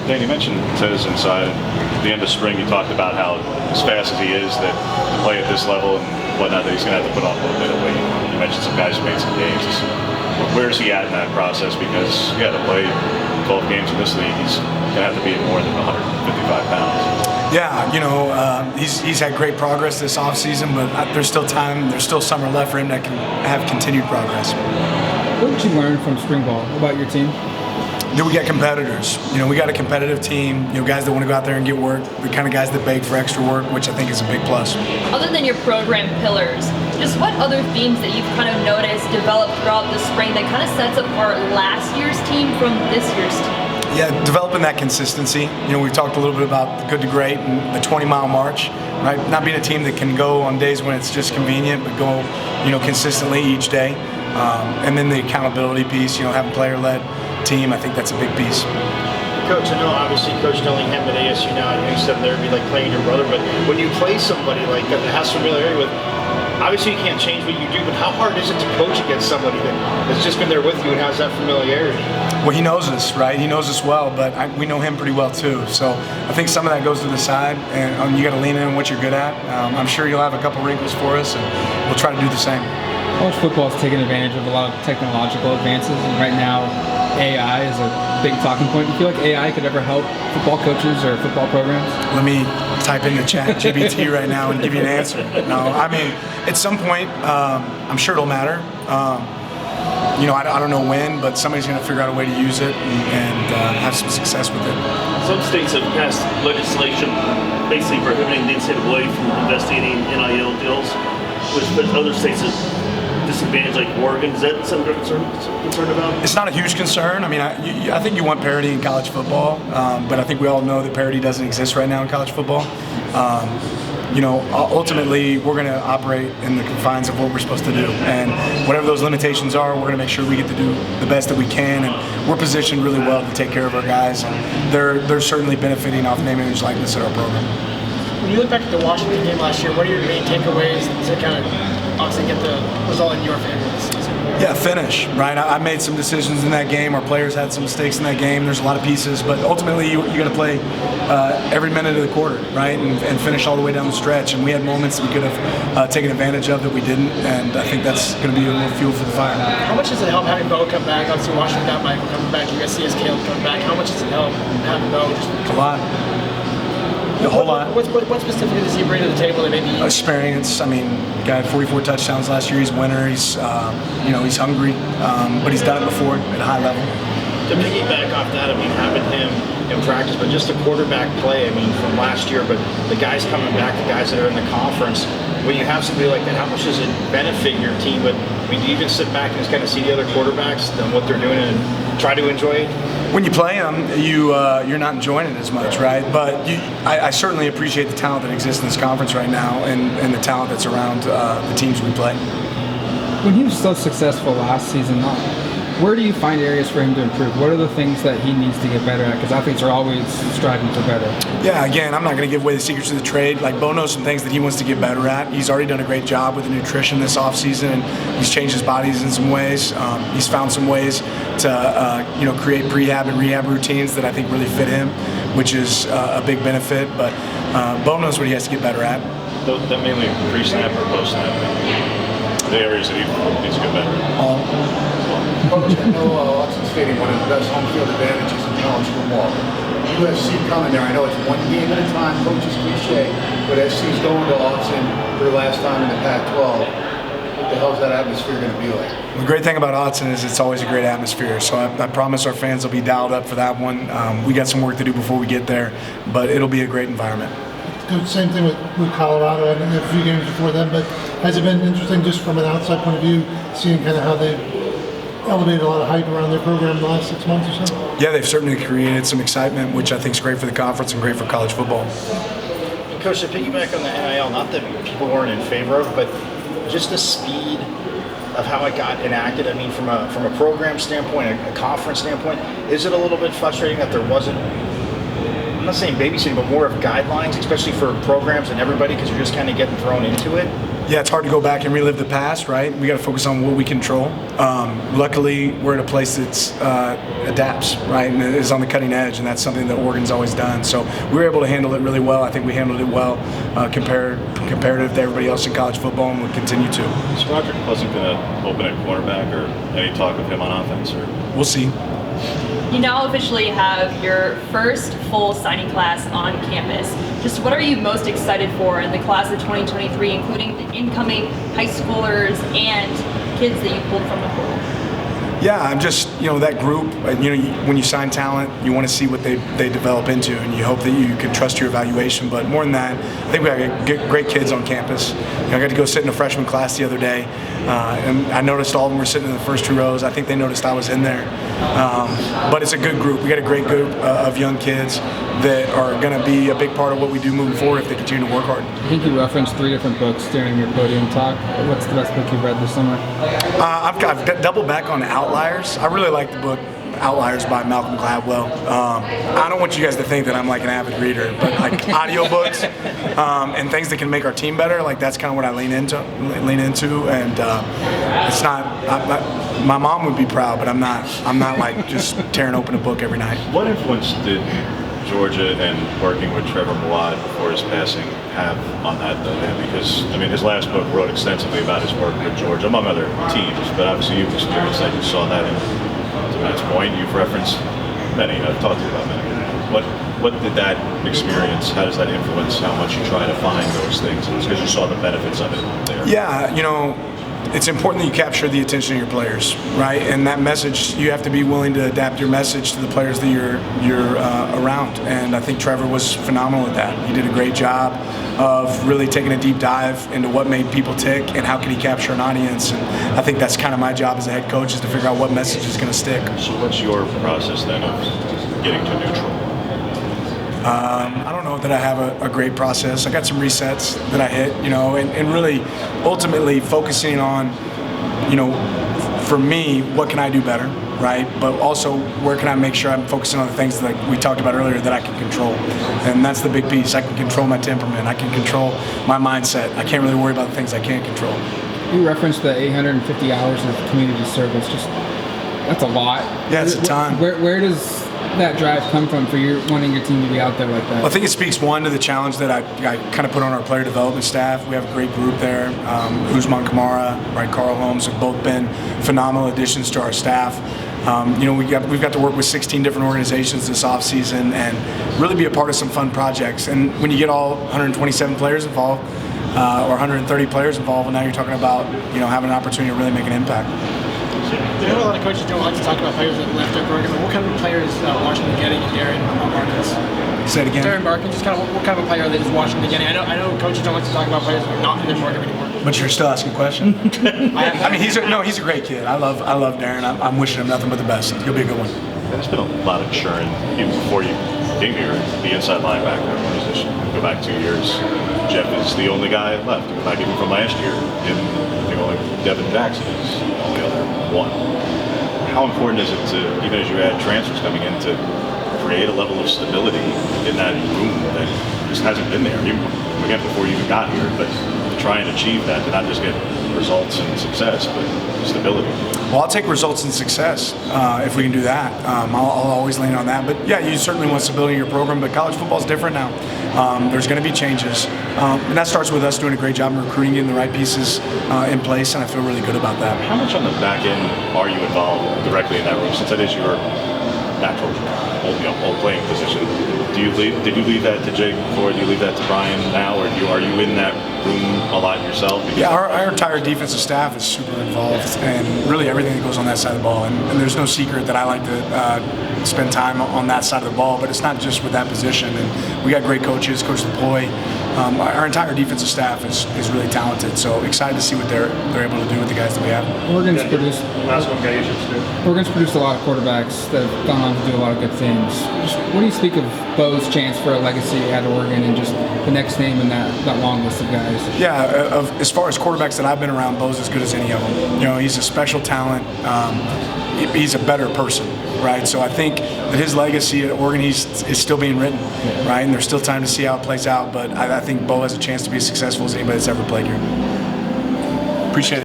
Dan, you mentioned Citizens at the end of spring. You talked about how, as fast as he is, that to play at this level and whatnot, that he's going to have to put on a little bit of weight. You mentioned some guys who made some gains. Where is he at in that process? Because, to play 12 games in this league, he's going to have to be more than 155 pounds. Yeah, he's had great progress this offseason, but there's still time, there's still summer left for him that can have continued progress. What did you learn from spring ball about your team? That we got competitors. We got a competitive team, guys that want to go out there and get work, the kind of guys that beg for extra work, which I think is a big plus. Other than your program pillars, just what other themes that you've kind of noticed developed throughout the spring that kind of sets apart last year's team from this year's team? Yeah, developing that consistency. We've talked a little bit about the good to great and the 20-mile march, right? Not being a team that can go on days when it's just convenient, but go, consistently each day. And then the accountability piece, having player-led team, I think that's a big piece. Coach, I know obviously Coach Dillingham at ASU now, you said there would be like playing your brother, but when you play somebody like that has familiarity with, obviously you can't change what you do, but how hard is it to coach against somebody that's just been there with you and has that familiarity? Well, he knows us, right? He knows us well, but we know him pretty well too. So I think some of that goes to the side, and you got to lean in on what you're good at. I'm sure you'll have a couple wrinkles for us, and we'll try to do the same. College football is taking advantage of a lot of technological advances, and right now AI is a big talking point. Do you feel like AI could ever help football coaches or football programs? Let me type into ChatGPT right now and give you an answer. No, I mean, at some point, I'm sure it'll matter. I don't know when, but somebody's going to figure out a way to use it and have some success with it. Some states have passed legislation basically prohibiting the NCAA from investigating NIL deals, which other states have disadvantage like Oregon. Is that something you're concerned about? It's not a huge concern. I mean, I think you want parity in college football, but I think we all know that parity doesn't exist right now in college football. Ultimately, we're going to operate in the confines of what we're supposed to do, and whatever those limitations are, we're going to make sure we get to do the best that we can, and we're positioned really well to take care of our guys, and they're certainly benefiting off name, image, likeness at our program. When you look back at the Washington game last year, what are your main takeaways to kind of obviously get the result in your favor this season? Yeah, finish, right? I made some decisions in that game. Our players had some mistakes in that game. There's a lot of pieces, but ultimately you got to play every minute of the quarter, right, and finish all the way down the stretch. And we had moments that we could have taken advantage of that we didn't, and I think that's going to be a little fuel for the fire. How much does it help having Bo come back? Obviously, Washington got Michael coming back. You guys see his Caleb coming back. How much does it help having Bo? A lot. A whole lot. What specifically does he bring to the table that maybe experience? I mean, guy had 44 touchdowns last year. He's a winner. He's he's hungry, but he's done it before at a high level. To piggyback off that, I mean, having him in practice, but just the quarterback play, I mean, from last year, but the guys coming back, the guys that are in the conference, when you have somebody like that, how much does it benefit your team? But I mean, do you even sit back and just kind of see the other quarterbacks and what they're doing and try to enjoy it? When you play them, you're not enjoying it as much, right? But I certainly appreciate the talent that exists in this conference right now and the talent that's around the teams we play. When he was so successful last season, where do you find areas for him to improve? What are the things that he needs to get better at? Because athletes are always striving for better. Yeah, again, I'm not going to give away the secrets of the trade. Like, Bo knows some things that he wants to get better at. He's already done a great job with the nutrition this offseason, and he's changed his bodies in some ways. He's found some ways to create prehab and rehab routines that I think really fit him, which is a big benefit. But Bo knows what he has to get better at. That mainly pre-snap or post-snap? The areas that he needs to get better. Coach, I know Autzen Stadium, one of the best home field advantages in college football. USC coming there, I know it's one game at a time, coach's cliche, but SC's going to Autzen for the last time in the Pac-12. What the hell is that atmosphere going to be like? The great thing about Autzen is it's always a great atmosphere, so I promise our fans will be dialed up for that one. We got some work to do before we get there, but it'll be a great environment. Same thing with Colorado and a few games before them, but has it been interesting just from an outside point of view, seeing kind of how they've elevated a lot of hype around their program the last 6 months or so? Yeah, they've certainly created some excitement, which I think is great for the conference and great for college football. And Coach, to piggyback on the NIL, not that people weren't in favor of, but just the speed of how it got enacted. I mean, from a program standpoint, a conference standpoint, is it a little bit frustrating that there wasn't, I'm not saying babysitting, but more of guidelines, especially for programs and everybody, because you're just kind of getting thrown into it? Yeah, it's hard to go back and relive the past, right? We got to focus on what we control. Luckily, we're at a place that's adapts, right, and is on the cutting edge, and that's something that Oregon's always done. So we were able to handle it really well. I think we handled it well comparative to everybody else in college football, and we'll continue to. Is Roderick Pleasant going to open at cornerback, or any talk of him on offense? Or? We'll see. You now officially have your first full signing class on campus. Just what are you most excited for in the class of 2023, including the incoming high schoolers and kids that you pulled from the portal? Yeah, I'm just, that group, when you sign talent, you want to see what they develop into, and you hope that you can trust your evaluation. But more than that, I think we have great kids on campus. I got to go sit in a freshman class the other day, and I noticed all of them were sitting in the first 2 rows. I think they noticed I was in there. But it's a good group. We got a great group of young kids that are going to be a big part of what we do moving forward if they continue to work hard. I think you referenced 3 different books during your podium talk. What's the best book you've read this summer? I've doubled back on Outliers. I really like the book Outliers by Malcolm Gladwell. I don't want you guys to think that I'm like an avid reader, but like audiobooks and things that can make our team better, like that's kind of what I lean into. And it's not. My mom would be proud, but I'm not like just tearing open a book every night. What influence did Georgia and working with Trevor Mawad before his passing have on that, though, man? Because, his last book wrote extensively about his work with Georgia, among other teams, but obviously you've experienced that. You saw that, and to Matt's point, you've referenced many. I've talked to you about many. What did that experience, how does that influence how much you try to find those things? It's because you saw the benefits of it there. Yeah, it's important that you capture the attention of your players, right? And that message, you have to be willing to adapt your message to the players that you're around. And I think Trevor was phenomenal at that. He did a great job of really taking a deep dive into what made people tick and how can he capture an audience. And I think that's kind of my job as a head coach, is to figure out what message is going to stick. So what's your process then of getting to neutral? I don't know that I have a great process. I got some resets that I hit, and really ultimately focusing on, for me, what can I do better, right? But also, where can I make sure I'm focusing on the things that we talked about earlier that I can control? And that's the big piece. I can control my temperament. I can control my mindset. I can't really worry about the things I can't control. You referenced the 850 hours of community service. That's a lot. Yeah, it's a ton. Where does that drive come from for wanting your team to be out there like that? Well, I think it speaks, one, to the challenge that I kind of put on our player development staff. We have a great group there. Usman Kamara, right, Carl Holmes have both been phenomenal additions to our staff. We've got to work with 16 different organizations this offseason and really be a part of some fun projects. And when you get all 127 players involved, or 130 players involved, and now you're talking about having an opportunity to really make an impact. I know a lot of coaches don't like to talk about players that left their program, but what kind of players is Washington getting in Darren Barkins? Say it again. Darren Barkins, just kind of what kind of a player that is Washington getting? I know coaches don't like to talk about players that are not in their program anymore. But you're still asking a question. He's a great kid. I love Darren. I'm wishing him nothing but the best. He'll be a good one. There's been a lot of churn even before you came here. The inside linebacker position. Go back 2 years. Jeff is the only guy left. Not even from last year. And I think only Devin Jackson is the only other one. How important is it to, even as you add transfers coming in, to create a level of stability in that room that just hasn't been there, again, before you even got here, but to try and achieve that, to not just get results and success, but stability? Well, I'll take results and success if we can do that. I'll always lean on that. But yeah, you certainly want stability in your program, but college football is different now. There's going to be changes. And that starts with us doing a great job in recruiting, getting the right pieces in place, and I feel really good about that. How much on the back end are you involved directly in that room, since that is your natural old playing position? Did you leave that to Jake before? Do you leave that to Brian now, or are you in that room a lot yourself? Yeah, our entire defensive staff is super involved, and really everything that goes on that side of the ball. And there's no secret that I like to spend time on that side of the ball, but it's not just with that position. And we got great coaches, Coach LePloy. Our entire defensive staff is really talented, so excited to see what they're able to do with the guys that we have. Oregon's produced a lot of quarterbacks that have gone on to do a lot of good things. What do you speak of Bo's chance for a legacy at Oregon and just the next name in that long list of guys? Yeah, as far as quarterbacks that I've been around, Bo's as good as any of them. He's a special talent. He's a better person, right? So I think that his legacy at Oregon is still being written, right? And there's still time to see how it plays out, but I think Bo has a chance to be as successful as anybody that's ever played here. Appreciate it.